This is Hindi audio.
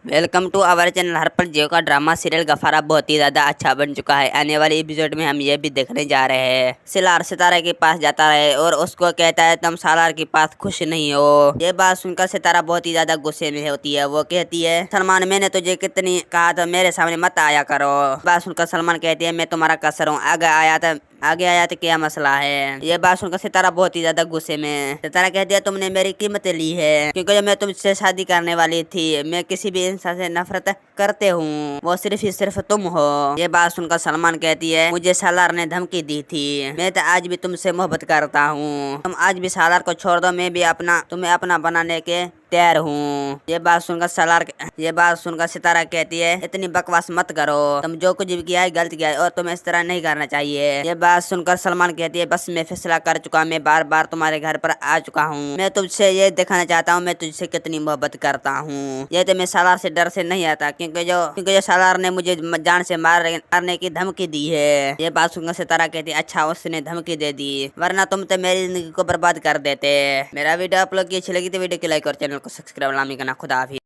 Welcome to our channel. Harpal Geo का ड्रामा सीरियल गफारा बहुत ही ज्यादा अच्छा बन चुका है। आने वाले एपिसोड में हम ये भी देखने जा रहे हैं। सिलार सितारा के पास जाता है और उसको कहता है तुम सालार के पास खुश नहीं हो। ये बात सुनकर सितारा बहुत ही ज्यादा गुस्से में होती है। वो कहती है सलमान मैंने तुझे कितनी कहा तो मेरे सामने मत आया करो। बात सुनकर सलमान कहती है मैं तुम्हारा कसर हूँ, आगे आया तो क्या मसला है। ये बात सुनकर सितारा बहुत ही ज्यादा गुस्से में। सितारा कहती है तुमने मेरी कीमत ली है क्योंकि जब मैं तुमसे शादी करने वाली थी मैं किसी भी इंसान से नफरत करते हूँ, वो सिर्फ तुम हो। ये बात सुनकर सलमान कहती है मुझे सालार ने धमकी दी थी, मैं तो आज भी तुमसे मोहब्बत करता हूँ। तुम आज भी सालार को छोड़ दो, मैं भी तुम्हें अपना बनाने के तैयार हूँ। ये बात सुनकर सितारा कहती है इतनी बकवास मत करो, तुम जो कुछ भी किया है गलत किया है और तुम्हें इस तरह नहीं करना चाहिए। ये बात सुनकर सलमान कहती है बस मैं फैसला कर चुका, मैं बार बार तुम्हारे घर पर आ चुका हूँ। मैं तुझसे ये दिखाना चाहता हूँ मैं तुझसे कितनी मोहब्बत करता हूँ। ये तो मैं सालार से डर से नहीं आता क्योंकि जो सालार ने मुझे जान से मारने की धमकी दी है। ये बात सुनकर सितारा कहती है अच्छा उसने धमकी दे दी, वरना तुम तो मेरी जिंदगी को बर्बाद कर देते। मेरा वीडियो आप लोग की अच्छी लगी तो वीडियो को लाइक और चैनल को सब्सक्राइब करना खुदा हाफिज़।